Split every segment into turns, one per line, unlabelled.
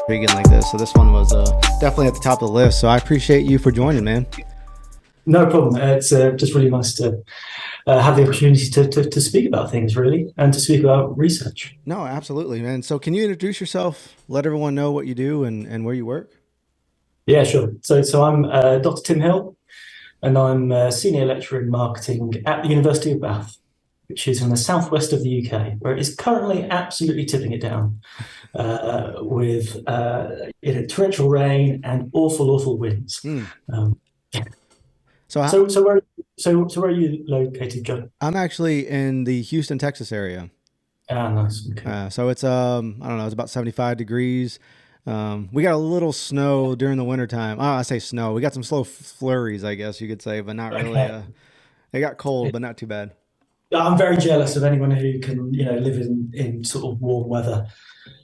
intriguing like this. So this one was definitely at the top of the list. So I appreciate you for joining, man.
No problem. It's just really nice to have the opportunity to speak about things, really, and to speak about research.
No, absolutely, man. So can you introduce yourself? Let everyone know what you do and where you work.
Yeah, sure. So I'm Dr. Tim Hill, and I'm a senior lecturer in marketing at the University of Bath, which is in the southwest of the UK, where it is currently absolutely tipping it down with torrential rain and awful winds.
Hmm.
Um,
So I,
so where are you located, John?
I'm actually in the Houston, Texas area.
Ah, nice. Okay.
So it's I don't know, it's about 75 degrees. We got a little snow during the wintertime. Oh, I say snow. We got some slow flurries, I guess you could say, but not really.
Okay.
It got cold, but not too bad.
I'm very jealous of anyone who can, live in sort of warm weather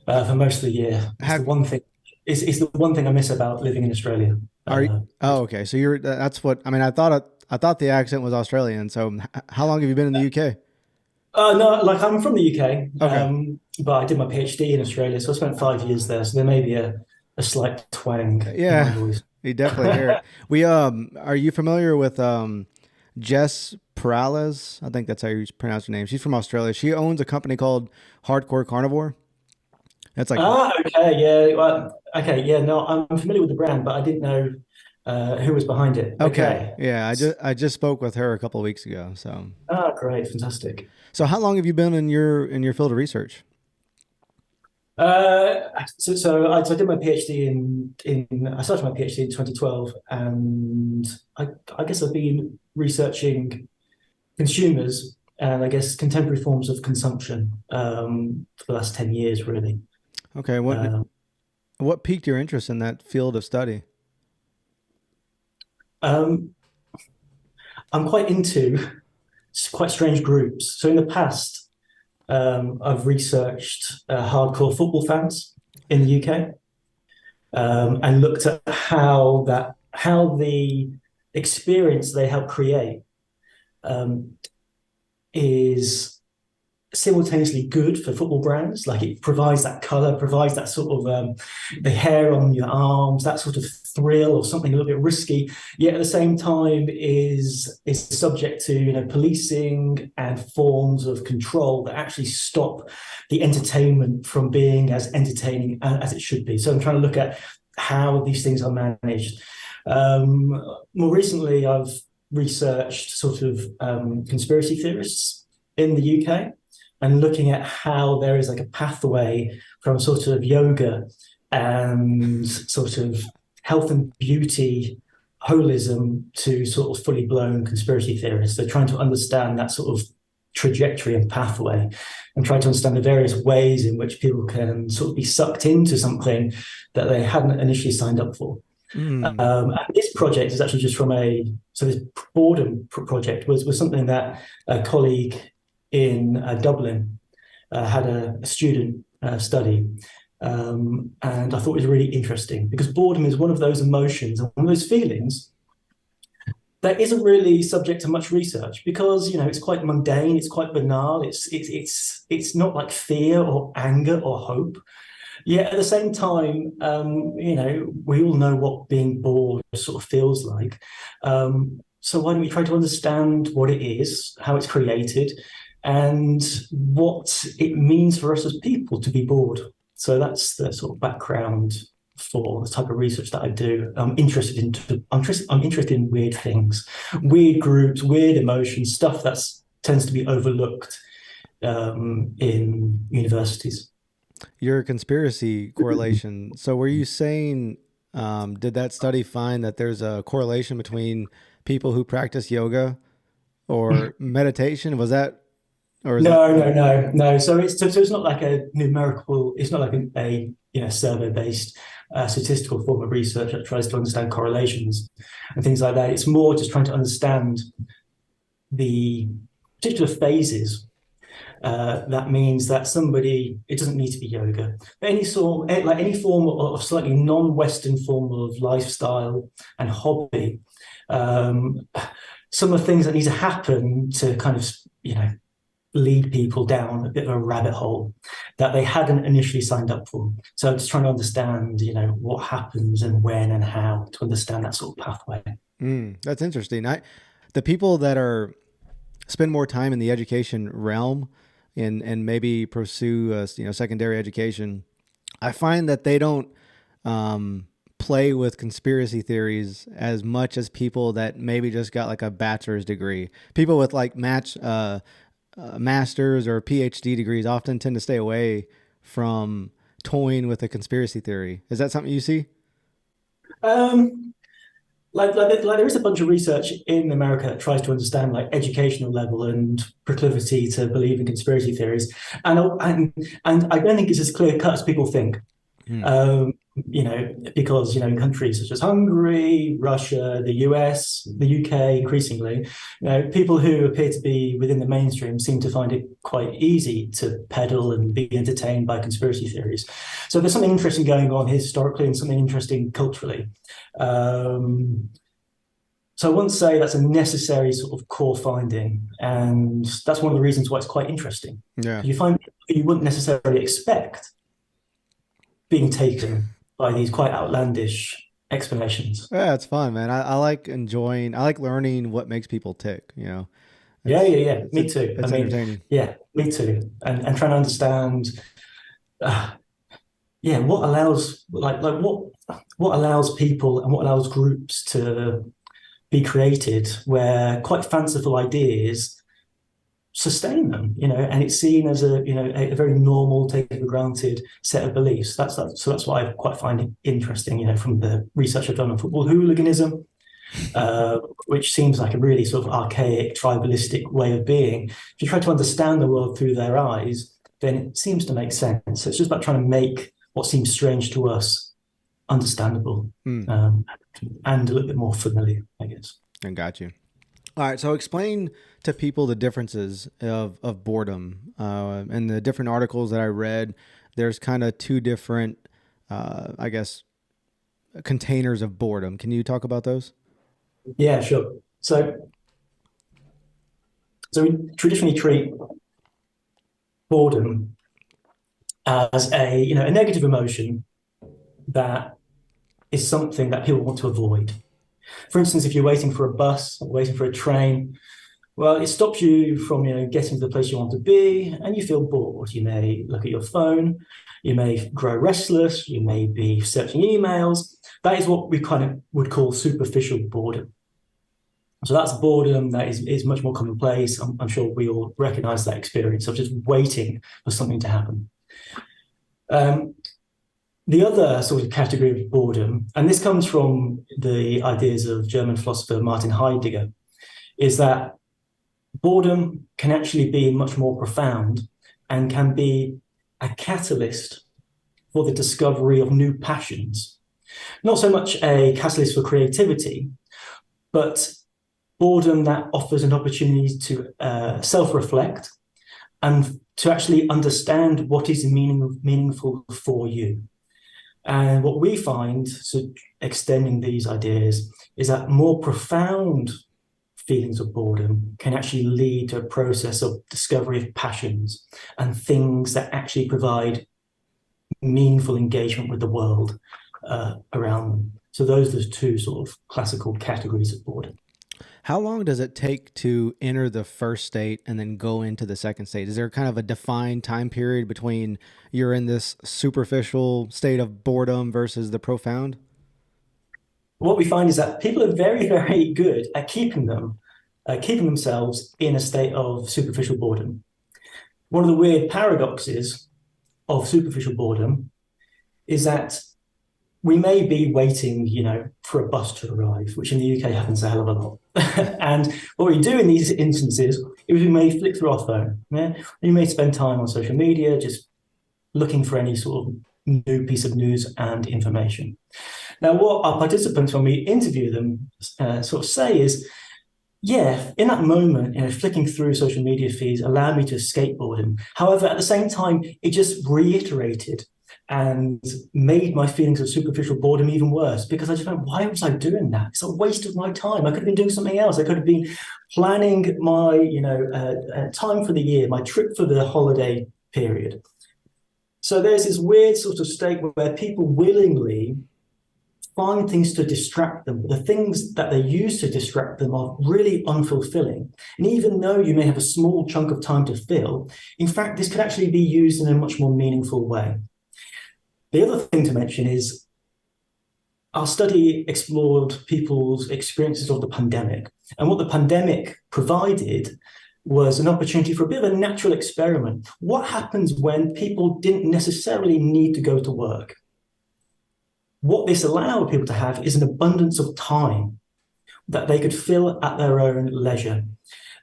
for most of the year. It's the
Have
one thing. It's the one thing I miss about living in Australia.
are you,
Uh,
oh, okay. So that's what I mean. I thought the accent was Australian. So how long have you been in the UK?
no, like I'm from the UK,
Okay.
but I did my PhD in Australia, so I spent 5 years there. So there may be a slight twang in my
Yeah,
voice.
you definitely hear it. We are you familiar with Jess Perales? I think that's how you pronounce her name. She's from Australia. She owns a company called Hardcore Carnivore. It's like
Okay, yeah, well, okay, yeah. No, I'm familiar with the brand, but I didn't know who was behind it.
okay,
Okay.
yeah. I just spoke with her a couple of weeks ago.
Great, fantastic.
So how long have you been in your field of research?
So I did my PhD in I started my PhD in 2012, and I guess I've been researching consumers and I guess contemporary forms of consumption for the last 10 years, really.
Okay,
Um,
what piqued your interest in that field of study?
um, I'm quite into quite strange groups. So in the past, I've researched hardcore football fans in the UK, and looked at how the experience they help create um, is simultaneously good for football brands. Like it provides that color, provides that sort of the hair on your arms, that sort of thrill or something a little bit risky. Yet at the same time is subject to policing and forms of control that actually stop the entertainment from being as entertaining as it should be. So I'm trying to look at how these things are managed. Um, More recently, I've researched sort of conspiracy theorists in the UK and looking at how there is like a pathway from sort of yoga and sort of health and beauty holism to sort of fully blown conspiracy theorists. They're trying to understand that sort of trajectory and pathway and try to understand the various ways in which people can sort of be sucked into something that they hadn't initially signed up for.
Mm,
And this project is actually just from this boredom project was something that a colleague in Dublin had a student study. And I thought it was really interesting because boredom is one of those emotions and one of those feelings that isn't really subject to much research because it's quite mundane, it's quite banal, it's not like fear or anger or hope. Yeah, at the same time, we all know what being bored sort of feels like. So why don't we try to understand what it is, how it's created, and what it means for us as people to be bored? So that's the sort of background for the type of research that I do. I'm interested in weird things, weird groups, weird emotions, stuff that tends to be overlooked in universities.
your conspiracy correlation. So were you saying, did that study find that there's a correlation between people who practice yoga or meditation? Was that, or is that?
No. So it's not like a numerical. It's not like survey based statistical form of research that tries to understand correlations and things like that. It's more just trying to understand the particular phases. That means that somebody, it doesn't need to be yoga, but any form of slightly non-Western form of lifestyle and hobby. Um, some of the things that need to happen to kind of lead people down a bit of a rabbit hole. that they hadn't initially signed up for. So just trying to understand, what happens and when and how to understand that sort of pathway.
That's interesting. The people that are spend more time in the education realm and maybe pursue secondary education, I find that they don't play with conspiracy theories as much as people that maybe just got like a bachelor's degree. People with like masters or PhD degrees often tend to stay away from toying with a conspiracy theory. Is that something you see?
Um, like there is a bunch of research in America that tries to understand like educational level and proclivity to believe in conspiracy theories, and I don't think it's as clear cut as people think.
Hmm.
Because in countries such as Hungary, Russia, the US, the UK, increasingly, people who appear to be within the mainstream seem to find it quite easy to peddle and be entertained by conspiracy theories. So there's something interesting going on historically and something interesting culturally. Um, so I wouldn't say that's a necessary sort of core finding, and that's one of the reasons why it's quite interesting.
Yeah.
Because you find people you wouldn't necessarily expect being taken by these quite outlandish explanations.
Yeah, it's fun, man. I like I like learning what makes people tick.
Yeah,
It's
yeah, yeah.
it's
Me too. I
it's
mean,
entertaining.
yeah, me too. And trying to understand, uh, yeah, what allows people and what allows groups to be created where quite fanciful ideas sustain them, and it's seen as a very normal, taken for granted set of beliefs. So that's what I quite find interesting, from the research I've done on football hooliganism, which seems like a really sort of archaic, tribalistic way of being. If you try to understand the world through their eyes, then it seems to make sense. So it's just about trying to make what seems strange to us understandable,
Hmm.
um, and a little bit more familiar, I guess.
I got you. All right, so explain to people the differences of boredom. In the different articles that I read, there's kind of two different, I guess, containers of boredom. Can you talk about those?
Yeah, sure. So we traditionally treat boredom as a negative emotion that is something that people want to avoid. For instance, if you're waiting for a bus or waiting for a train, well, it stops you from getting to the place you want to be, and you feel bored. You may look at your phone, you may grow restless, you may be searching emails. That is what we kind of would call superficial boredom. So that's boredom that is much more commonplace. I'm sure we all recognize that experience of just waiting for something to happen. Um, the other sort of category of boredom, and this comes from the ideas of German philosopher Martin Heidegger, is that boredom can actually be much more profound and can be a catalyst for the discovery of new passions. Not so much a catalyst for creativity, but boredom that offers an opportunity to self-reflect and to actually understand what is meaningful for you. And what we find, so extending these ideas, is that more profound feelings of boredom can actually lead to a process of discovery of passions and things that actually provide meaningful engagement with the world around them. So those are the two sort of classical categories of boredom.
How long does it take to enter the first state and then go into the second state? Is there kind of a defined time period between you're in this superficial state of boredom versus the profound?
What we find is that people are very, very good at keeping themselves in a state of superficial boredom. One of the weird paradoxes of superficial boredom is that we may be waiting, for a bus to arrive, which in the UK happens a hell of a lot. And what we do in these instances is we may flick through our phone. Yeah? We may spend time on social media just looking for any sort of new piece of news and information. Now, what our participants, when we interview them, sort of say is, yeah, in that moment, flicking through social media feeds allowed me to escape boredom. However, at the same time, it just reiterated and made my feelings of superficial boredom even worse because I just went, why was I doing that? It's a waste of my time. I could have been doing something else. I could have been planning my, time for the year, my trip for the holiday period. So there's this weird sort of state where people willingly find things to distract them, but the things that they use to distract them are really unfulfilling. And even though you may have a small chunk of time to fill, in fact, this could actually be used in a much more meaningful way. The other thing to mention is our study explored people's experiences of the pandemic. And what the pandemic provided was an opportunity for a bit of a natural experiment. What happens when people didn't necessarily need to go to work? What this allowed people to have is an abundance of time that they could fill at their own leisure.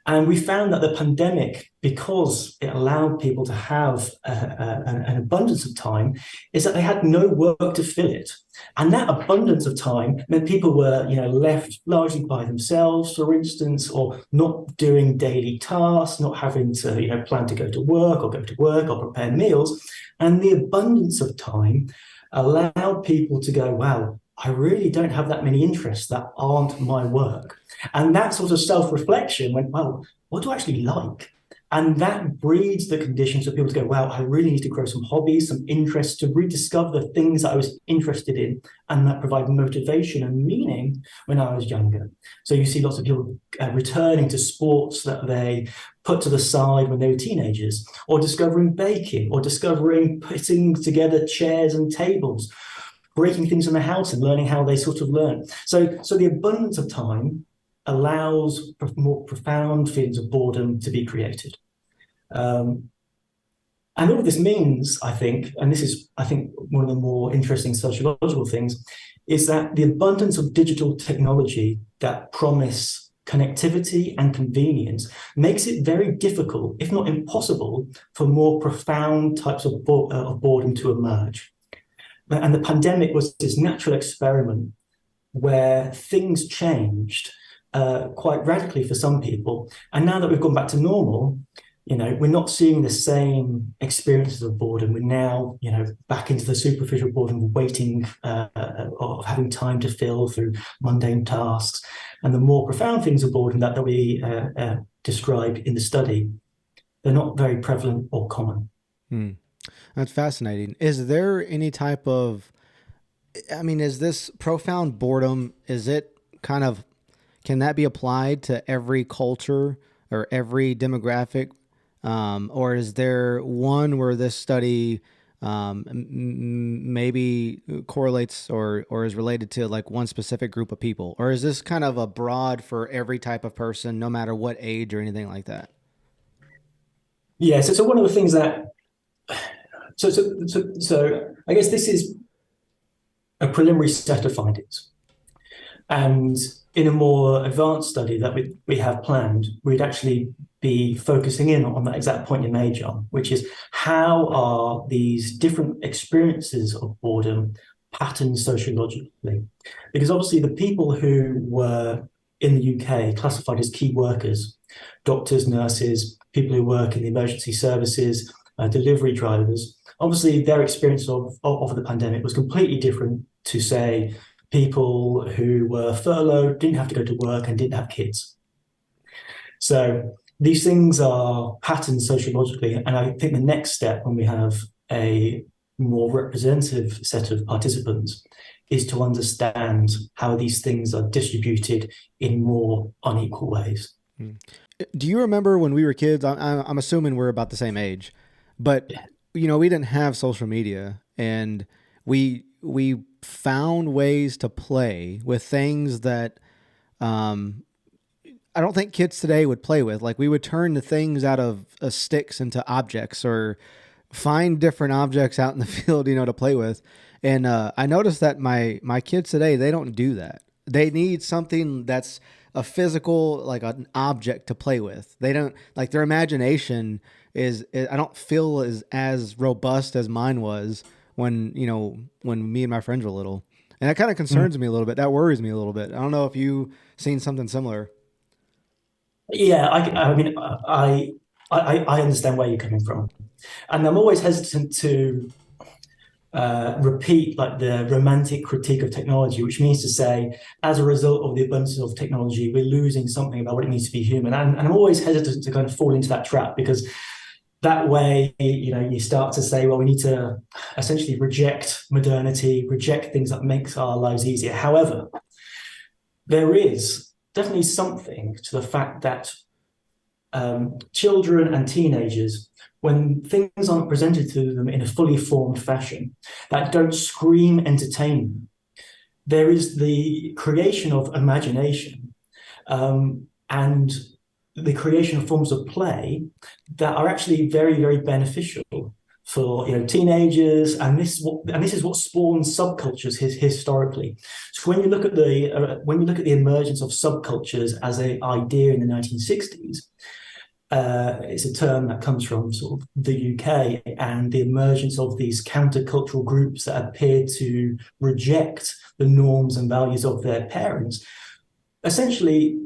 And we found that the pandemic, because it allowed people to have an abundance of time, is that they had no work to fill it. And that abundance of time meant people were, left largely by themselves, for instance, or not doing daily tasks, not having to, plan to go to work or prepare meals. And the abundance of time allowed people to go, wow, I really don't have that many interests that aren't my work. And that sort of self-reflection went, well, what do I actually like? And that breeds the conditions for people to go, wow, I really need to grow some hobbies, some interests, to rediscover the things that I was interested in and that provide motivation and meaning when I was younger. So you see lots of people returning to sports that they put to the side when they were teenagers, or discovering baking, or discovering putting together chairs and tables, breaking things in the house and learning how they sort of learn. So the abundance of time allows more profound feelings of boredom to be created. And all this means, I think, and this is, I think, one of the more interesting sociological things, is that the abundance of digital technology that promise connectivity and convenience makes it very difficult, if not impossible, for more profound types of boredom to emerge. And the pandemic was this natural experiment where things changed quite radically for some people. And now that we've gone back to normal, we're not seeing the same experiences of boredom. We're now, back into the superficial boredom of waiting, of having time to fill through mundane tasks. And the more profound things of boredom that we describe in the study, they're not very prevalent or common.
Hmm. That's fascinating. Is there any type of, is this profound boredom, is it kind of, can that be applied to every culture or every demographic? Or is there one where this study maybe correlates or is related to like one specific group of people? Or is this kind of a broad for every type of person, no matter what age or anything like that?
Yeah, so one of the things that so I guess this is a preliminary set of findings. And in a more advanced study that we have planned, we'd actually be focusing in on that exact point you made, John, which is how are these different experiences of boredom patterned sociologically? Because obviously the people who were in the UK classified as key workers, doctors, nurses, people who work in the emergency services, delivery drivers, obviously their experience of the pandemic was completely different to, say, people who were furloughed, didn't have to go to work, and didn't have kids. So these things are patterned sociologically. And I think the next step, when we have a more representative set of participants, is to understand how these things are distributed in more unequal ways.
Do you remember when we were kids? I'm assuming we're about the same age, but
Yeah.
we didn't have social media, and we found ways to play with things that I don't think kids today would play with. Like we would turn the things out of sticks into objects, or find different objects out in the field, to play with. And I noticed that my kids today, they don't do that. They need something that's a physical, like an object to play with. They don't like their imagination I don't feel is as robust as mine was when me and my friends were little. And that kind of concerns me a little bit. That worries me a little bit. I don't know if you seen something similar.
Yeah, I understand where you're coming from, and I'm always hesitant to repeat like the romantic critique of technology, which means to say, as a result of the abundance of technology, we're losing something about what it means to be human. And I'm always hesitant to kind of fall into that trap, because that way, you start to say, well, we need to essentially reject modernity, reject things that makes our lives easier. However, there is definitely something to the fact that children and teenagers, when things aren't presented to them in a fully formed fashion that don't scream entertainment, there is the creation of imagination, and the creation of forms of play that are actually very, very beneficial for teenagers, and this is what spawns subcultures historically. So when you look at the emergence of subcultures as an idea in the 1960s, it's a term that comes from sort of the UK and the emergence of these countercultural groups that appear to reject the norms and values of their parents. Essentially,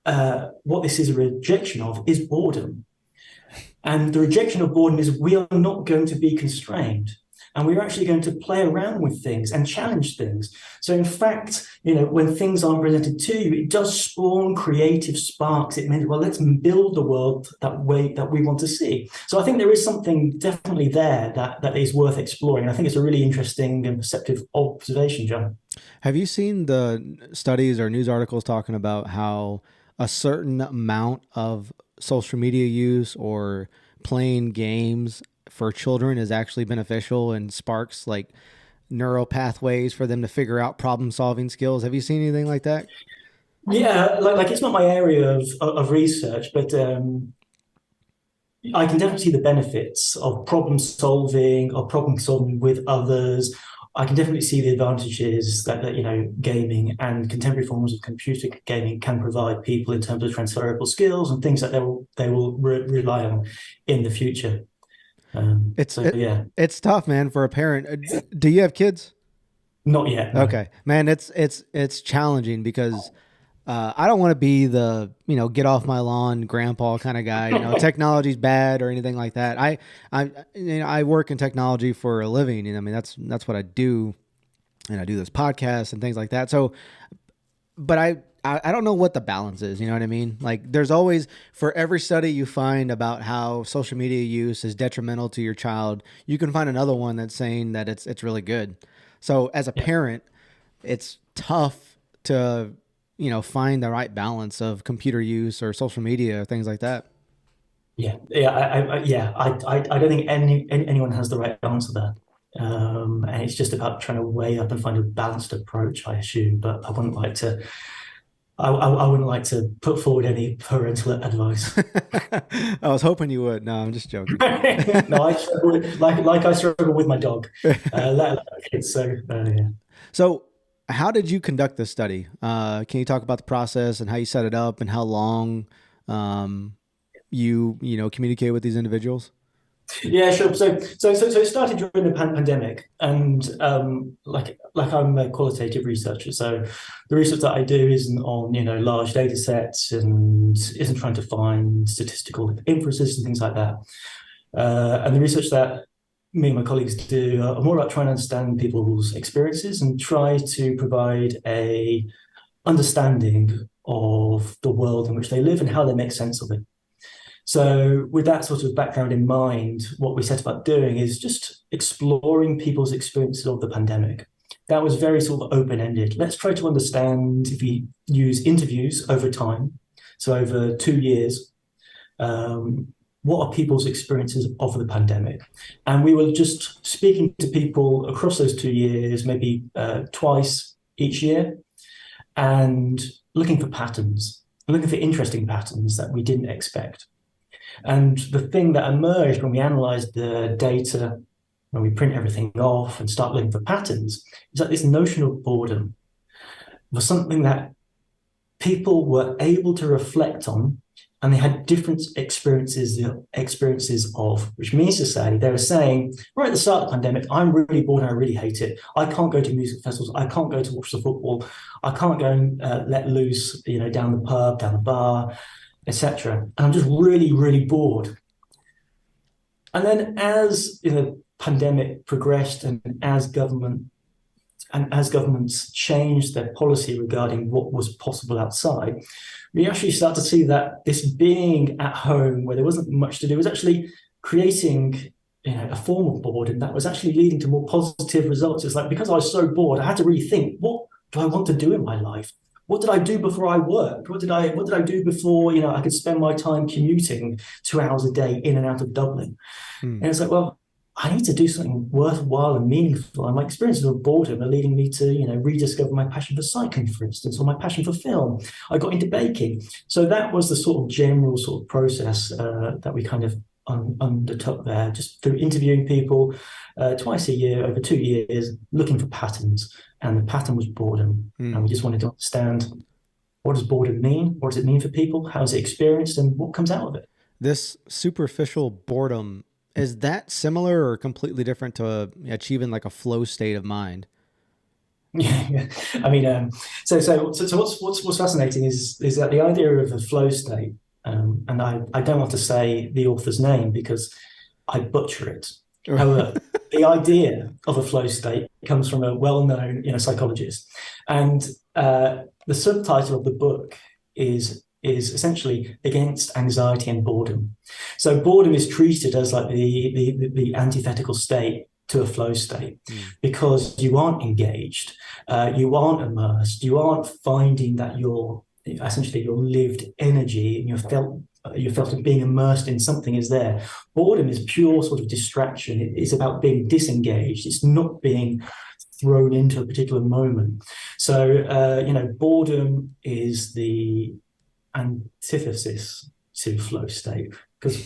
what this is a rejection of is boredom. And the rejection of boredom is we are not going to be constrained. And we're actually going to play around with things and challenge things. So, in fact, when things aren't presented to you, it does spawn creative sparks. It means, well, let's build the world that way that we want to see. So, I think there is something definitely there that is worth exploring. I think it's a really interesting and perceptive observation, John.
Have you seen the studies or news articles talking about how a certain amount of social media use or playing games for children is actually beneficial and sparks like neural pathways for them to figure out problem solving skills? Have you seen anything like that?
Yeah, like it's not my area of research, but I can definitely see the benefits of problem solving with others. I can definitely see the advantages that gaming and contemporary forms of computer gaming can provide people in terms of transferable skills and things that they will rely on in the future.
It's
So
it,
yeah,
it's tough, man, for a parent. Do you have kids?
not yet, no.
Okay, man, it's challenging because I don't want to be the get off my lawn grandpa kind of guy. Technology's bad or anything like that. I work in technology for a living, and I mean that's what I do, and I do this podcast and things like that. So, but I don't know what the balance is. You know what I mean? Like, there's always, for every study you find about how social media use is detrimental to your child, you can find another one that's saying that it's really good. So as a
Yeah,
parent, it's tough to find the right balance of computer use or social media or things like that.
yeah. I don't think anyone has the right answer there. And it's just about trying to weigh up and find a balanced approach, I assume. But I wouldn't like to put forward any parental advice.
I was hoping you would. No, I'm just joking.
No, I struggle like I struggle with my dog, let alone kids. So yeah.
So, how did you conduct this study? Can you talk about the process and how you set it up and how long you communicate with these individuals?
Yeah, sure. So it started during the pandemic, and like I'm a qualitative researcher, so the research that I do isn't on large data sets and isn't trying to find statistical inferences and things like that. And the research that me and my colleagues do are more about trying to understand people's experiences and try to provide a understanding of the world in which they live and how they make sense of it. So, with that sort of background in mind, what we set about doing is just exploring people's experiences of the pandemic. That was very sort of open ended. Let's try to understand if we use interviews over time, so over 2 years, what are people's experiences of the pandemic? And we were just speaking to people across those 2 years, maybe twice each year, and looking for patterns, looking for interesting patterns that we didn't expect. And the thing that emerged when we analyzed the data, when we print everything off and start looking for patterns, is that this notion of boredom was something that people were able to reflect on, and they had different experiences of, which means to say they were saying right at the start of the pandemic, I'm really bored and I really hate it. I can't go to music festivals. I can't go to watch the football. I can't go and let loose, down the pub, down the bar, etc. And I'm just really, really bored. And then as the pandemic progressed and as government and as governments changed their policy regarding what was possible outside, we actually start to see that this being at home where there wasn't much to do was actually creating, a form of boredom that was actually leading to more positive results. It's like because I was so bored, I had to really think, what do I want to do in my life? What did I do before I worked? What did I do before I could spend my time commuting 2 hours a day in and out of Dublin?
Hmm.
And it's like, well, I need to do something worthwhile and meaningful. And my experiences of boredom are leading me to, rediscover my passion for cycling, for instance, or my passion for film. I got into baking. So that was the sort of general sort of process that we kind of undertook there, just through interviewing people twice a year over 2 years, looking for patterns. And the pattern was boredom. And
Hmm.
we just wanted to understand, what does boredom mean? What does it mean for people? How is it experienced? And what comes out of it?
This superficial boredom, is that similar or completely different to achieving like a flow state of mind?
Yeah, I mean, so what's fascinating is that the idea of a flow state, and I don't want to say the author's name because I butcher it. However, the idea of a flow state comes from a well-known, psychologist, and the subtitle of the book is essentially against anxiety and boredom. So boredom is treated as like the antithetical state to a flow state
Hmm.
because you aren't engaged, you aren't immersed, you aren't finding that your lived energy and you felt of being immersed in something is there. Boredom is pure sort of distraction. It's about being disengaged. It's not being thrown into a particular moment. So, boredom is the antithesis to flow state because,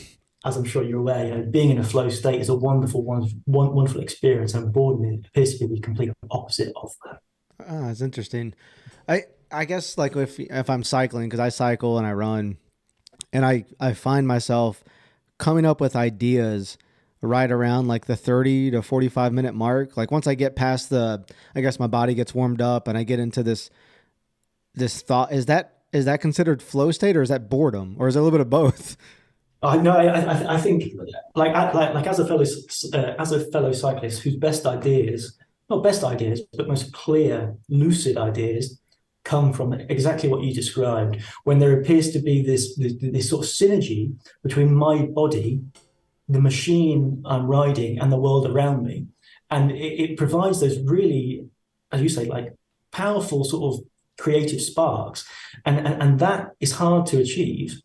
as I'm sure you're aware, being in a flow state is a wonderful experience, and boredom appears to be the complete opposite of that.
Ah, it's interesting. I guess like if I'm cycling, because I cycle and I run, and I find myself coming up with ideas right around like the 30 to 45 minute mark. Like once I get past I guess my body gets warmed up and I get into this thought. Is that considered flow state or is that boredom or is it a little bit of both?
I know. I think like as a fellow cyclist whose best ideas, not best ideas, but most clear, lucid ideas, come from exactly what you described. When there appears to be this sort of synergy between my body, the machine I'm riding, and the world around me, and it provides those really, as you say, like powerful sort of creative sparks, and that is hard to achieve,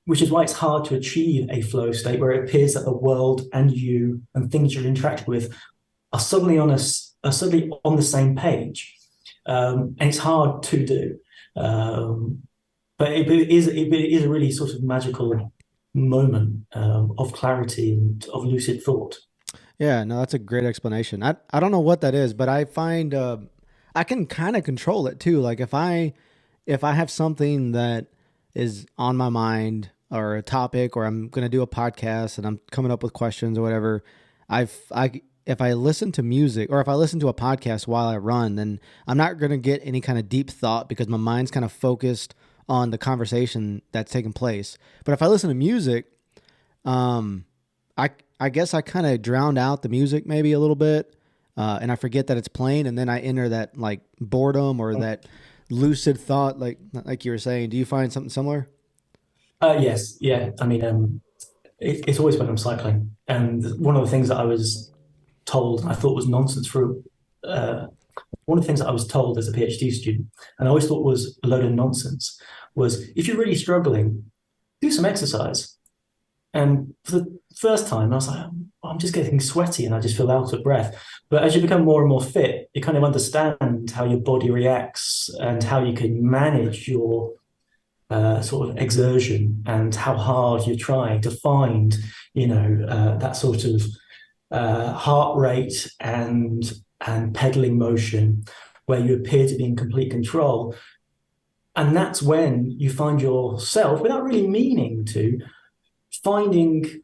which is why it's hard to achieve a flow state where it appears that the world and you and things you're interacting with are suddenly on the same page, and it's hard to do. Um, but it is a really sort of magical moment of clarity and of lucid thought.
Yeah, no, that's a great explanation. I don't know what that is, but I find I can kind of control it too. Like if I have something that is on my mind or a topic or I'm going to do a podcast and I'm coming up with questions or whatever, I if I listen to music or if I listen to a podcast while I run, then I'm not going to get any kind of deep thought because my mind's kind of focused on the conversation that's taking place. But if I listen to music, um, I I guess I kind of drowned out the music maybe a little bit, and I forget that it's playing, and then I enter that like boredom or that lucid thought, like you were saying. Do you find something similar?
Yes, yeah. I mean, it's always when I'm cycling, and one of the things that I was told, I thought was nonsense for uh, one of the things that I was told as a PhD student, and I always thought was a load of nonsense, was if you're really struggling, do some exercise. And for the first time, I was like, "Oh, I'm just getting sweaty and I just feel out of breath." But as you become more and more fit, you kind of understand how your body reacts and how you can manage your sort of exertion and how hard you're trying to find, that sort of heart rate and pedaling motion where you appear to be in complete control. And that's when you find yourself, without really meaning to, finding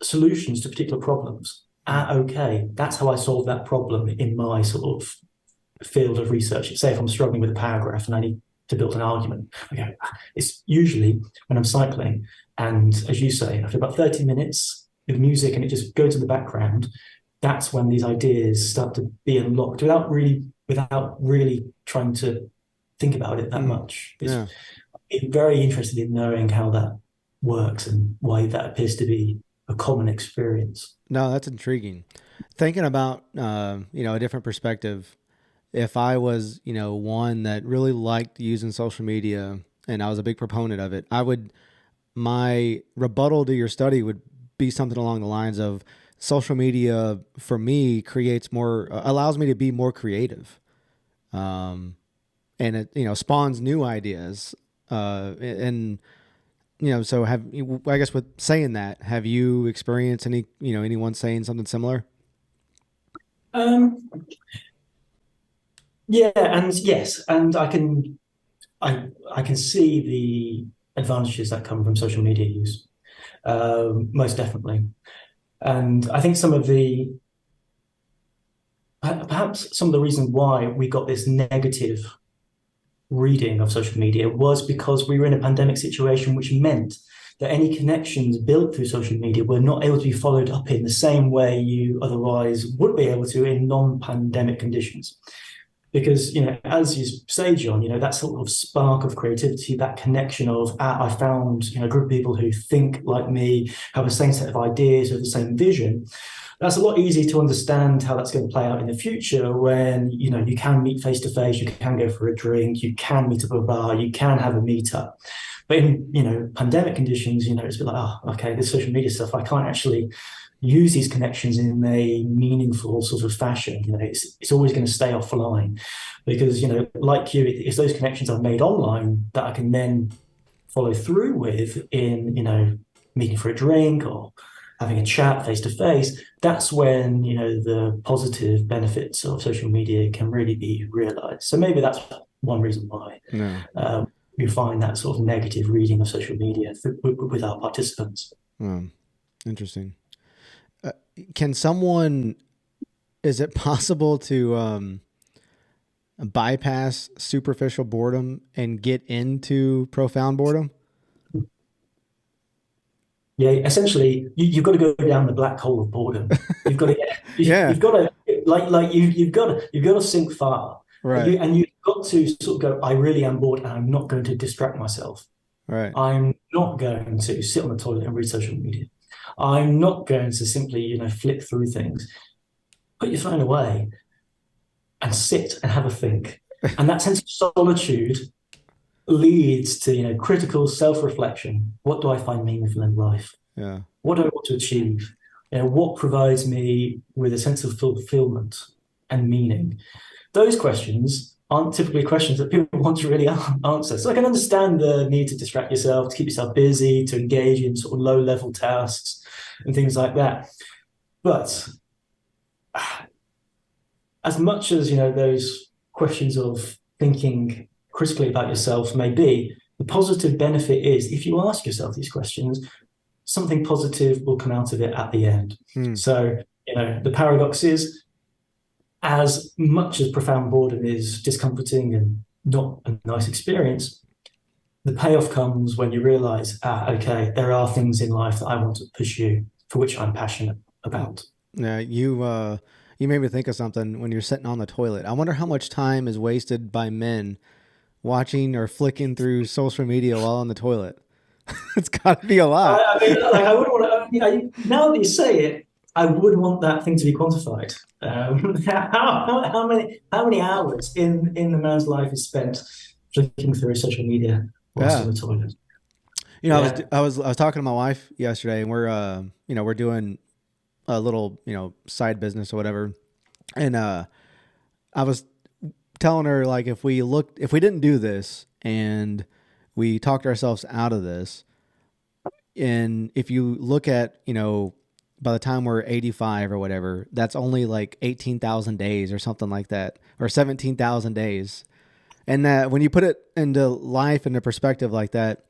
solutions to particular problems.
Hmm.
Okay, that's how I solve that problem in my sort of field of research. Say if I'm struggling with a paragraph and I need to build an argument, okay, it's usually when I'm cycling, and as you say, after about 30 minutes with music and it just goes in the background, that's when these ideas start to be unlocked without really trying to think about it that
Mm,
much.
yeah.
It's very interested in knowing how that works and why that appears to be a common experience.
No, that's intriguing. Thinking about, a different perspective. If I was, one that really liked using social media and I was a big proponent of it, my rebuttal to your study would be something along the lines of social media for me creates more, allows me to be more creative. Um, and it, spawns new ideas. And, so I guess with saying that, have you experienced anyone saying something similar?
Um, yeah, and yes, and I can see the advantages that come from social media use, most definitely. And I think perhaps some of the reason why we got this negative reading of social media was because we were in a pandemic situation, which meant that any connections built through social media were not able to be followed up in the same way you otherwise would be able to in non-pandemic conditions. Because, as you say, John, that sort of spark of creativity, that connection of, I found, a group of people who think like me, have the same set of ideas, have the same vision. That's a lot easier to understand how that's going to play out in the future when, you can meet face to face, you can go for a drink, you can meet up at a bar, you can have a meetup. But in, pandemic conditions, it's a bit like, oh, okay, this social media stuff, I can't actually use these connections in a meaningful sort of fashion. It's always going to stay offline because, like you, it's those connections I've made online that I can then follow through with in, meeting for a drink or having a chat face to face. That's when, the positive benefits of social media can really be realized. So maybe that's one reason why
No.
we find that sort of negative reading of social media with our participants.
Interesting. Uh, can someone, is it possible to bypass superficial boredom and get into profound boredom?
Yeah, essentially, you've got to go down the black hole of boredom. You've got to get,
Yeah.
you've got to you've got to sink far,
Right.
and you've got to sort of go. I really am bored, and I'm not going to distract myself.
Right.
I'm not going to sit on the toilet and read social media. I'm not going to simply, flick through things. Put your phone away and sit and have a think. And that sense of solitude leads to, critical self-reflection. What do I find meaningful in life?
Yeah.
What do I want to achieve? What provides me with a sense of fulfillment and meaning? Those questions aren't typically questions that people want to really answer. So I can understand the need to distract yourself, to keep yourself busy, to engage in sort of low level tasks and things like that. But as much as those questions of thinking critically about yourself may be, the positive benefit is if you ask yourself these questions, something positive will come out of it at the end.
Hmm.
So, the paradox is as much as profound boredom is discomforting and not a nice experience, the payoff comes when you realize, okay, there are things in life that I want to pursue for which I'm passionate about.
Yeah. You made me think of something when you're sitting on the toilet. I wonder how much time is wasted by men watching or flicking through social media while on the toilet. It's got to be a lot.
I mean, like, I would want to, now that you say it, I would want that thing to be quantified. How many hours in the man's life is spent flicking through social media whilst
Yeah.
on the toilet?
I was
Yeah.
I was talking to my wife yesterday, and we're doing a little side business or whatever, and I was telling her like if we didn't do this and we talked ourselves out of this, and if you look at by the time we're 85 or whatever, that's only like 18,000 days or something like that, or 17,000 days, and that when you put it into life into perspective like that,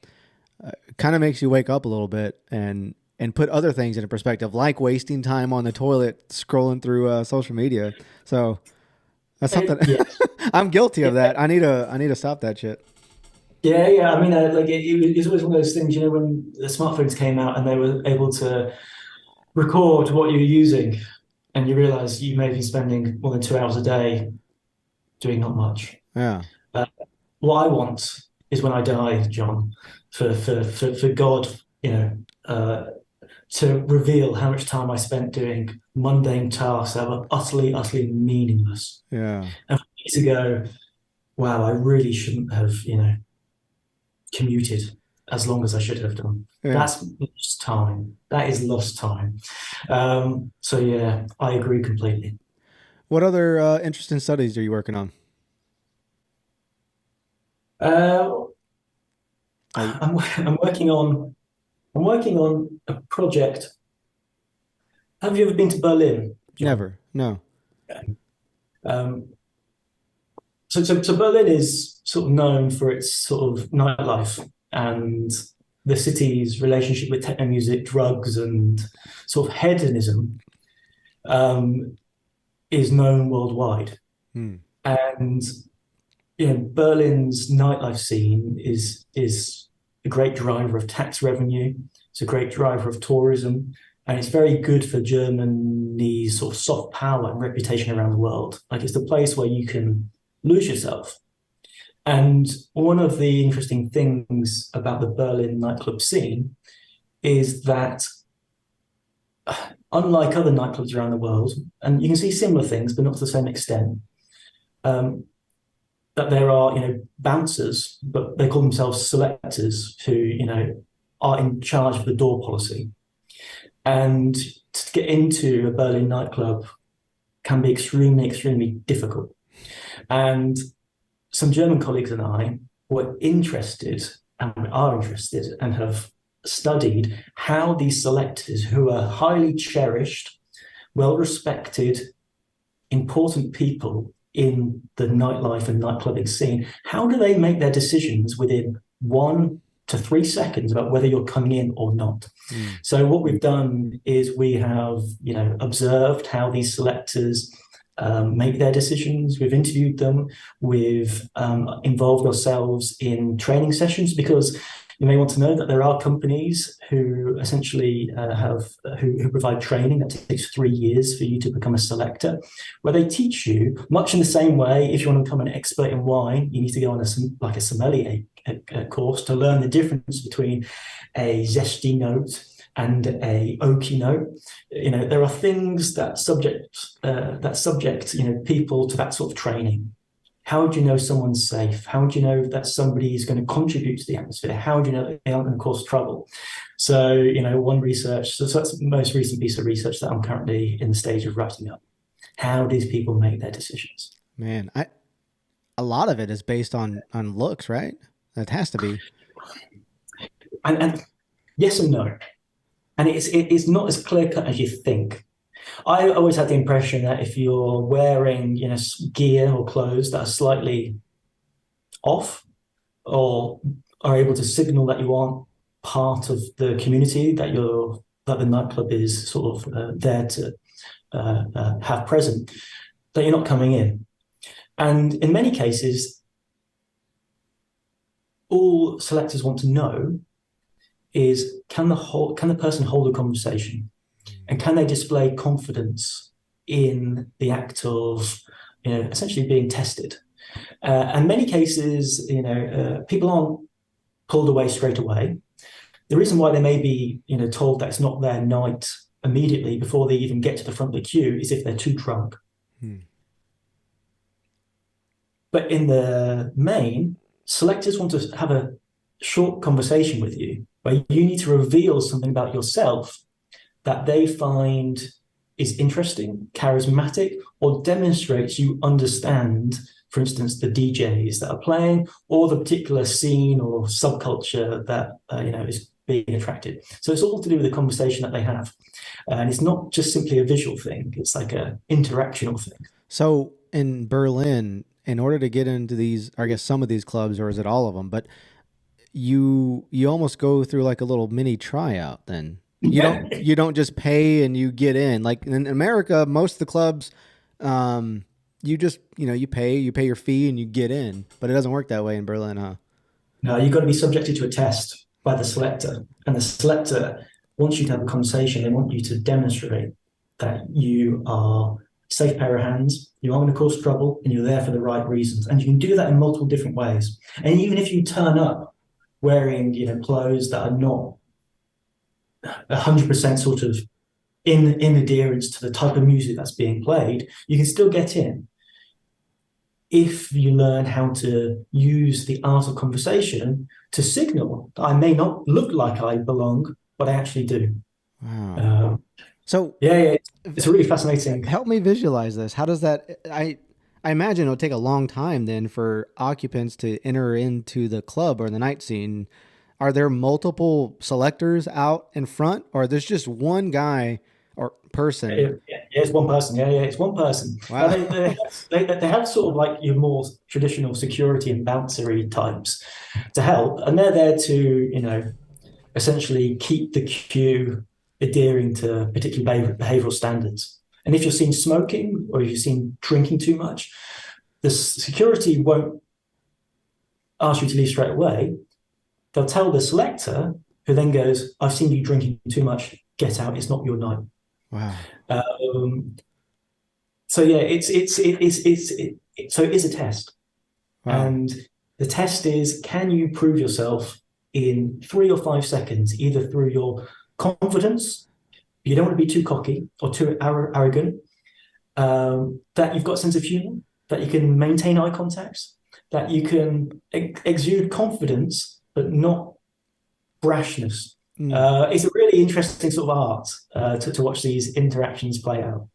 kind of makes you wake up a little bit and put other things into perspective, like wasting time on the toilet scrolling through social media. So that's something
Yes.
I'm guilty of
Yeah.
that. I need to stop that shit.
Yeah. Yeah. I mean, like it's always one of those things, when the smartphones came out and they were able to record what you're using. and you realize you may be spending more than 2 hours a day doing not much.
Yeah.
Uh, what I want is when I die, John, for God, you know, uh, to reveal how much time I spent doing mundane tasks that were utterly meaningless.
Yeah.
And for me to go, wow, I really shouldn't have, commuted as long as I should have done.
Yeah.
That's lost time. That is lost time. So yeah, I agree completely.
What other interesting studies are you working on?
Uh,
Like,
I'm working on a project. Have you ever been to Berlin, John?
never. No.
Um, so Berlin is sort of known for its sort of nightlife and the city's relationship with techno music, drugs, and sort of hedonism is known worldwide.
Hmm.
And Berlin's nightlife scene is a great driver of tax revenue. It's a great driver of tourism, and it's very good for Germany's sort of soft power and reputation around the world. Like it's the place where you can lose yourself. And one of the interesting things about the Berlin nightclub scene is that, unlike other nightclubs around the world, and you can see similar things, but not to the same extent, um, that there are, bouncers, but they call themselves selectors who, are in charge of the door policy. And to get into a Berlin nightclub can be extremely difficult. And some German colleagues and I were interested and are interested and have studied how these selectors, who are highly cherished, well respected, important people in the nightlife and nightclubbing scene, how do they make their decisions within 1 to 3 seconds about whether you're coming in or not?
Hmm.
So what we've done is we have, observed how these selectors make their decisions. We've interviewed them. We've involved ourselves in training sessions because you may want to know that there are companies who essentially who provide training that takes 3 years for you to become a selector, where they teach you much in the same way. If you want to become an expert in wine, you need to go on a sommelier course to learn the difference between a zesty note and a oaky note. There are things that subject people to that sort of training. How do you know someone's safe? How do you know that somebody is going to contribute to the atmosphere? How do you know that they aren't going to cause trouble? So, one research, so that's the most recent piece of research that I'm currently in the stage of writing up. How these people make their decisions?
Man, I a lot of it is based on looks, right? That has to be.
And yes and no. And it's not as clear cut as you think. I always had the impression that if you're wearing, gear or clothes that are slightly off, or are able to signal that you aren't part of the community that the nightclub is sort of there to have present, that you're not coming in. And in many cases, all selectors want to know is can the person hold a conversation, and can they display confidence in the act of essentially being tested. In many cases, people aren't pulled away straight away. The reason why they may be, told that it's not their night immediately before they even get to the front of the queue is if they're too drunk.
Hmm.
But in the main, selectors want to have a short conversation with you where you need to reveal something about yourself that they find is interesting, charismatic, or demonstrates you understand, for instance, the DJs that are playing, or the particular scene or subculture that is being attracted. So it's all to do with the conversation that they have, and it's not just simply a visual thing; it's like a interactional thing.
So in Berlin, in order to get into these, I guess some of these clubs, or is it all of them? But you almost go through like a little mini tryout. Then
Yeah,
you don't just pay and you get in. Like in America, most of the clubs, you just you pay your fee and you get in. But it doesn't work that way in Berlin, huh?
no, you've got to be subjected to a test by the selector, and the selector wants you to have a conversation. They want you to demonstrate. that you are a safe pair of hands, you aren't going to cause trouble, and you're there for the right reasons. And you can do that in multiple different ways. And even if you turn up wearing, clothes that are not 100% sort of in adherence to the type of music that's being played, you can still get in if you learn how to use the art of conversation to signal that I may not look like I belong, but I actually do.
Wow.
Um,
So
yeah, yeah, it's a really fascinating.
help me visualize this. How does that? I imagine it'll take a long time then for occupants to enter into the club or the night scene. Are there multiple selectors out in front, or there's just one guy or person?
Yeah, it's one person. Yeah, yeah, it's one person. Now
Wow.
they have sort of like your more traditional security and bouncery types to help, and they're there to essentially keep the queue adhering to particular behavioral standards. And if you're seen smoking or if you're seen drinking too much, the security won't ask you to leave straight away. They'll tell the selector, who then goes, "I've seen you drinking too much. Get out. It's not your night."
Wow.
Um, so yeah, so it is a test,
Wow.
and the test is, can you prove yourself in 3 or 5 seconds, either through your confidence, you don't want to be too cocky or too arrogant, that you've got a sense of humor, that you can maintain eye contact, that you can exude confidence but not brashness.
Mm.
It's a really interesting sort of art to watch these interactions play out.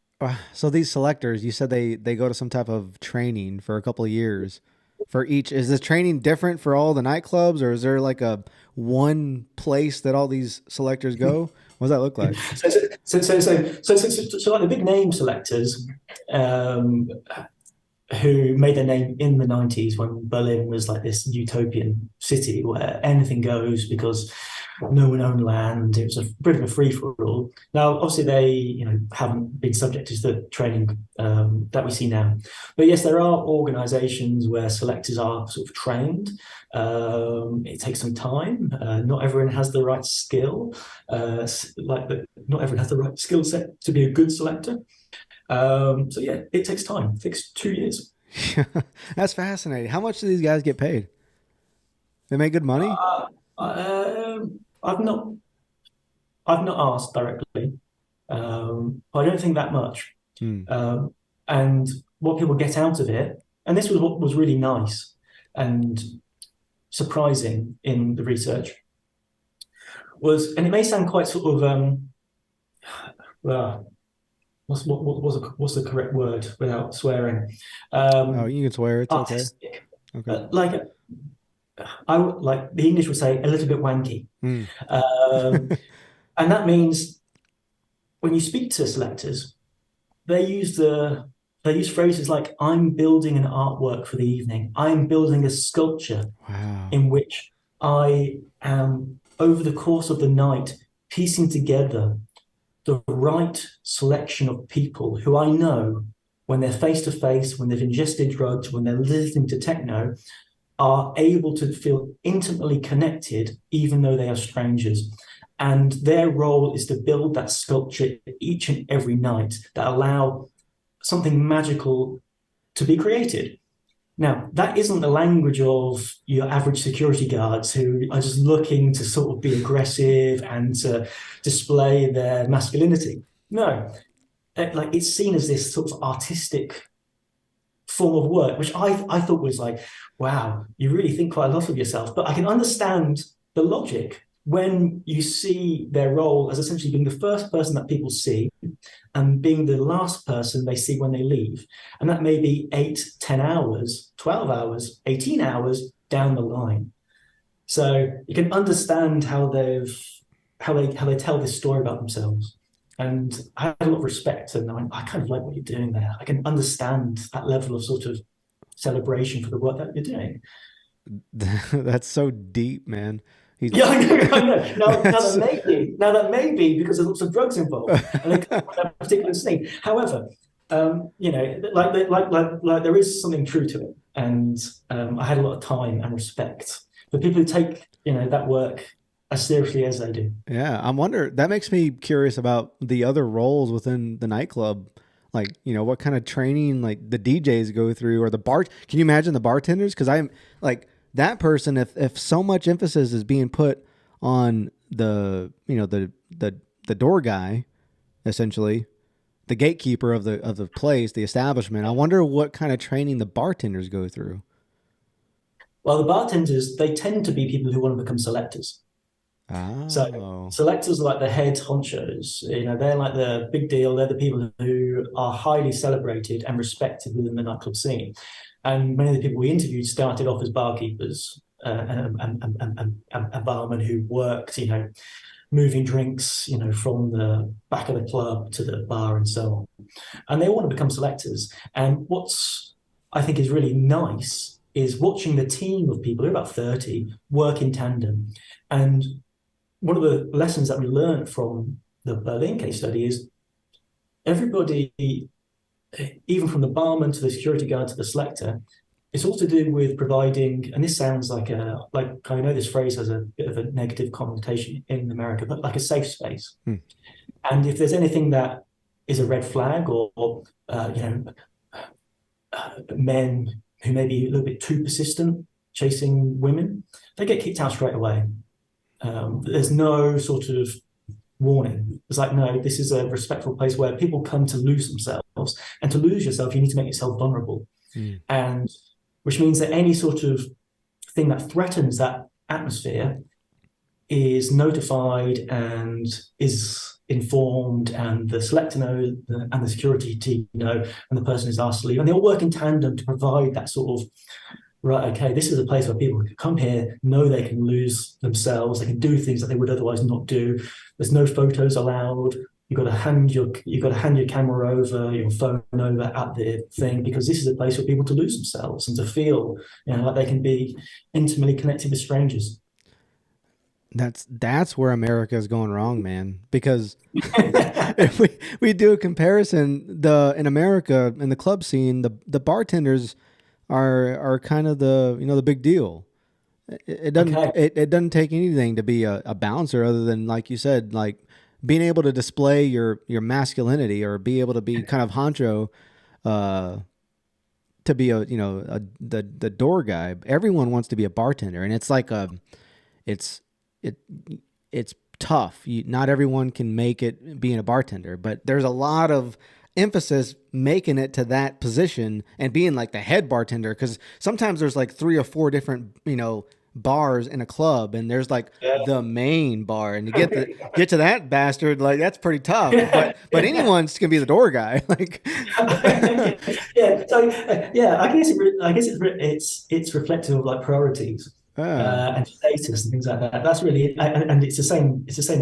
So these selectors, you said they go to some type of training for a couple of years for each. Is this training different for all the nightclubs, or is there like a one place that all these selectors go? What does that look like?
So like the big name selectors, um, who made their name in the 90s when Berlin was like this utopian city where anything goes because no one owned land. It was a bit of a free for all. Now, obviously, they haven't been subjected to the training that we see now. But yes, there are organisations where selectors are sort of trained. It takes some time. Not everyone has the right skill. Not everyone has the right skill set to be a good selector. So yeah, it takes time. It takes 2 years.
That's fascinating. How much do these guys get paid? They make good money?
Uh, I've not asked directly. I don't think that much.
Hmm.
Um, and what people get out of it, and this was what was really nice and surprising in the research, was, and it may sound quite sort of uh, what's the correct word without swearing?
Oh,
Um,
you can swear. It's okay.
Artistic.
Okay.
Like I like the English would say a little bit wanky.
Hmm.
Um, and that means when you speak to selectors, they use phrases like, "I'm building an artwork for the evening. I'm building a sculpture
Wow.
in which I am over the course of the night piecing together the right selection of people who I know when they're face to face, when they've ingested drugs, when they're listening to techno, are able to feel intimately connected, even though they are strangers. And their role is to build that sculpture each and every night that allow something magical to be created." Now, that isn't the language of your average security guards who are just looking to sort of be aggressive and to display their masculinity. No, like it's seen as this sort of artistic form of work, which I thought was like, wow, you really think quite a lot of yourself. But I can understand the logic when you see their role as essentially being the first person that people see and being the last person they see when they leave. And that may be 8, 10 hours, 12 hours, 18 hours down the line. So you can understand how they tell this story about themselves. And I have a lot of respect, and I kind of like what you're doing there. I can understand that level of sort of celebration for the work that you're doing.
That's so deep, man. He's
Yeah, I know, I know.
that's
Now that may be because there's lots of drugs involved, and they come from that particular scene. However, like there is something true to it, and I had a lot of time and respect for people who take that work. as seriously as they do.
Yeah, I'm wonder that makes me curious about the other roles within the nightclub. Like, what kind of training like the DJs go through or the bar. Can you imagine the bartenders? Because I'm like that person. If so much emphasis is being put on the door guy, essentially the gatekeeper of the place, the establishment. I wonder what kind of training the bartenders go through.
Well, the bartenders, they tend to be people who want to become selectors. So
Oh,
selectors are like the head honchos. They're like the big deal. They're the people who are highly celebrated and respected within the nightclub scene. And many of the people we interviewed started off as barkeepers and barmen who worked, moving drinks, from the back of the club to the bar and so on. And they all want to become selectors. And what's I think is really nice is watching the team of people who are about 30 work in tandem. And one of the lessons that we learned from the Berlin case study is everybody, even from the barman to the security guard to the selector, it's all to do with providing, and this sounds like I know this phrase has a bit of a negative connotation in America, but like a safe space.
hmm.
And if there's anything that is a red flag or men who may be a little bit too persistent chasing women, they get kicked out straight away. There's no sort of warning. It's like, no, this is a respectful place where people come to lose themselves. And to lose yourself, you need to make yourself vulnerable.
Hmm.
And which means that any sort of thing that threatens that atmosphere is notified and is informed, and the selector know and the security team know, and the person is asked to leave. And they all work in tandem to provide that sort of right, okay, this is a place where people can come here, know they can lose themselves, they can do things that they would otherwise not do. There's no photos allowed. You've got to hand your camera over, your phone over at the thing, because this is a place for people to lose themselves and to feel, like they can be intimately connected with strangers.
That's where America is going wrong, man. Because if we do a comparison, the in America in the club scene, the bartenders are kind of the big deal. It doesn't
Okay.
it doesn't take anything to be a bouncer other than like you said, like being able to display your masculinity or be able to be kind of honcho, uh, to be the door guy. Everyone wants to be a bartender, and it's like it's it it's tough. Not everyone can make it being a bartender, but there's a lot of emphasis making it to that position and being like the head bartender, because sometimes there's like three or four different bars in a club, and there's like
Yeah.
the main bar, and to get to that bastard, like that's pretty tough. But anyone's can be the door guy. Like
Yeah. So yeah, I guess it's reflective of like priorities
uh,
and status and things like that. That's really and it's the same. It's the same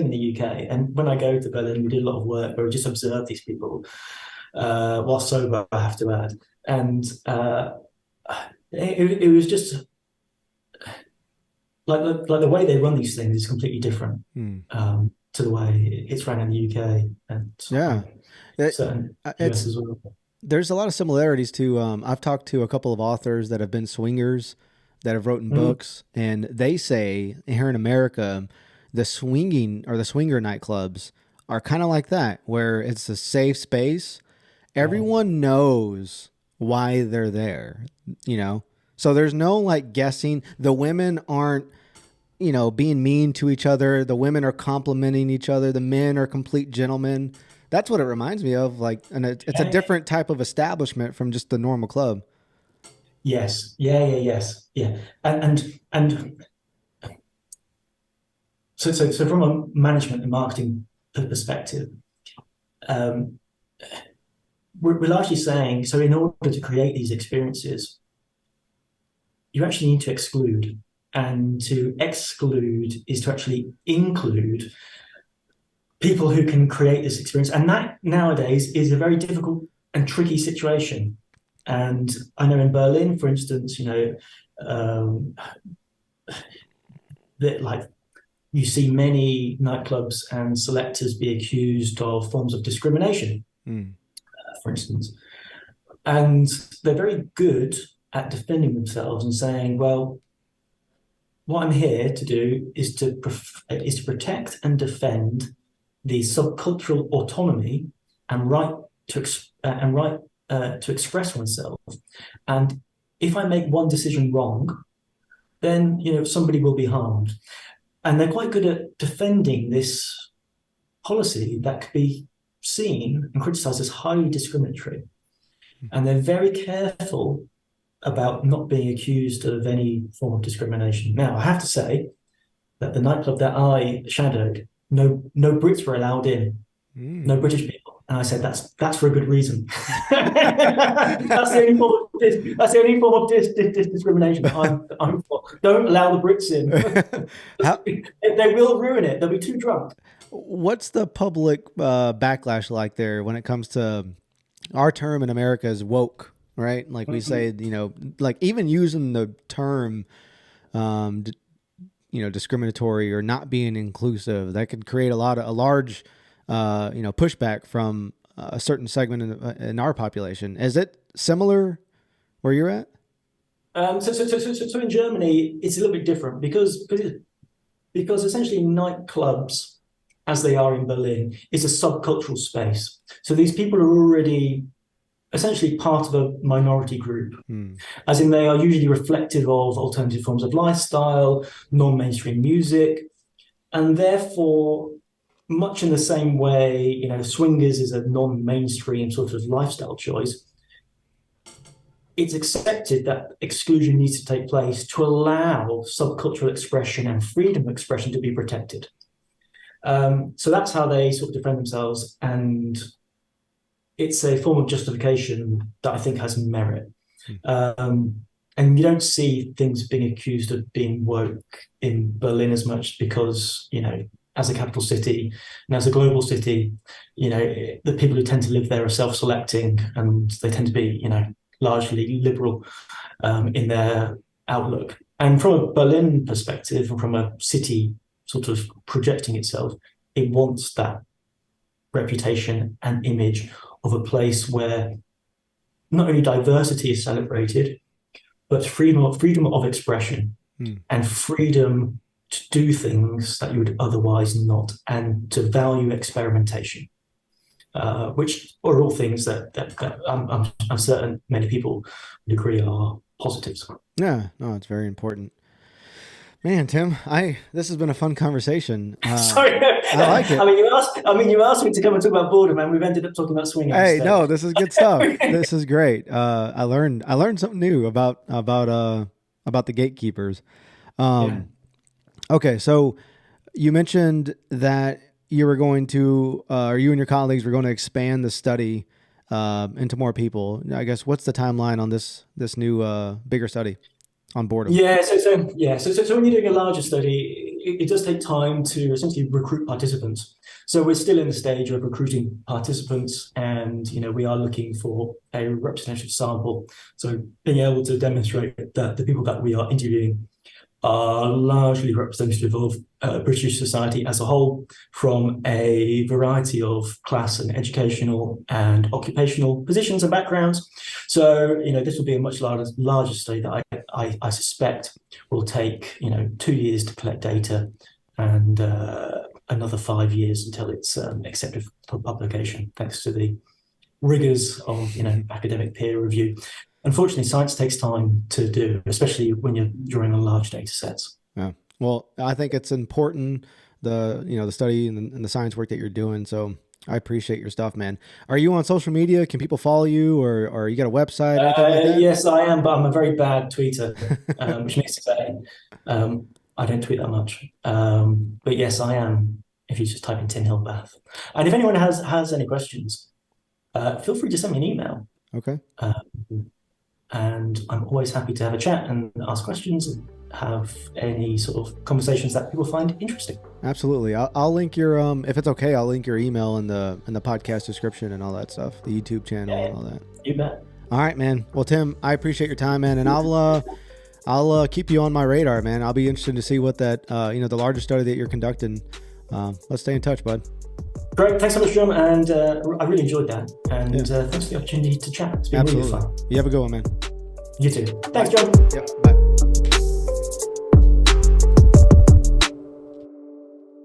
in the UK. And when I go to Berlin, we did a lot of work where we just observed these people while sober, I have to add, and it was just like the way they run these things is completely different
hmm.
to the way it's run in the UK and
Yeah, it,
certain US
it's
as well.
there's a lot of similarities to I've talked to a couple of authors that have been swingers that have written
Mm,
books, and they say here in America the swinging or the swinger nightclubs are kind of like that, where it's a safe space.
yeah.
Everyone knows why they're there, you know so there's no like guessing. The women aren't being mean to each other. The women are complimenting each other. The men are complete gentlemen. That's what it reminds me of. Like, and it's a
Yeah.
different type of establishment from just the normal club.
Yes. Yeah. Yeah. Yes. Yeah. And so from a management and marketing perspective, um, we're largely saying so in order to create these experiences, you actually need to exclude. And to exclude is to actually include people who can create this experience. And that nowadays is a very difficult and tricky situation. And I know in Berlin, for instance, um, that like you see many nightclubs and selectors be accused of forms of discrimination,
Mm.
for instance. And they're very good at defending themselves and saying, well, what I'm here to do is to protect and defend the subcultural autonomy and right to express oneself. And if I make one decision wrong, then somebody will be harmed. And they're quite good at defending this policy that could be seen and criticized as highly discriminatory. And they're very careful about not being accused of any form of discrimination. Now, I have to say that the nightclub that I shadowed, no Brits were allowed in, no British people. And I said, that's for a good reason. That's the only form of discrimination I'm for. Don't allow the Brits in. They will ruin it. They'll be too drunk.
What's the public backlash like there when it comes to our term in America is woke, right? Like we say, like even using the term, discriminatory or not being inclusive, that could create a large, pushback from a certain segment in our population. Is it similar where you're at?
So in Germany, it's a little bit different because essentially nightclubs, as they are in Berlin, is a subcultural space. So these people are already essentially part of a minority group, as in they are usually reflective of alternative forms of lifestyle, non-mainstream music, and therefore, much in the same way, swingers is a non-mainstream sort of lifestyle choice. It's accepted that exclusion needs to take place to allow subcultural expression and freedom of expression to be protected. So that's how they sort of defend themselves, and it's a form of justification that I think has merit. And you don't see things being accused of being woke in Berlin as much because, as a capital city and as a global city, the people who tend to live there are self-selecting, and they tend to be, largely liberal in their outlook. And from a Berlin perspective, and from a city sort of projecting itself, it wants that reputation and image of a place where not only diversity is celebrated, but freedom of expression and freedom to do things that you would otherwise not, and to value experimentation, which are all things that I'm certain many people would agree are positives.
Yeah, no, it's very important. Man, Tim, this has been a fun conversation.
Sorry,
I like it.
You asked me to come and talk about boredom, and we've ended up talking about swinging.
Hey, no, this is good stuff. This is great. I learned something new about the gatekeepers. Okay, so you mentioned that you were going to, or you and your colleagues were going to expand the study into more people. I guess what's the timeline on this new bigger study on boredom?
Yeah, so when you're doing a larger study, it does take time to essentially recruit participants. So we're still in the stage of recruiting participants, and we are looking for a representative sample. So being able to demonstrate that the people that we are interviewing are largely representative of British society as a whole, from a variety of class and educational and occupational positions and backgrounds. So, this will be a much larger study that I suspect will take, 2 years to collect data, and another 5 years until it's accepted for publication, thanks to the rigors of, academic peer review. Unfortunately, science takes time to do, especially when you're drawing on large data sets.
Yeah. Well, I think it's important, the study and the science work that you're doing. So I appreciate your stuff, man. Are you on social media? Can people follow you, or you got a website or anything like that?
Yes, I am, but I'm a very bad tweeter, which means to say I don't tweet that much. But yes, I am, if you just type in T.R.Hill Bath. And if anyone has any questions, feel free to send me an email.
Okay.
And I'm always happy to have a chat and ask questions and have any sort of conversations that people find interesting.
Absolutely. I'll link your if it's okay, I'll link your email in the podcast description and all that stuff, the YouTube channel and all that.
You bet.
All right, man. Well, Tim, I appreciate your time, man, and I'll keep you on my radar, man. I'll be interested to see what that the larger study that you're conducting. Let's stay in touch, bud.
Great. Thanks so much, John. And I really enjoyed that. And thanks for the opportunity to chat. It's been really fun.
You have a good one, man.
You too. Thanks, John.
Yep. Bye.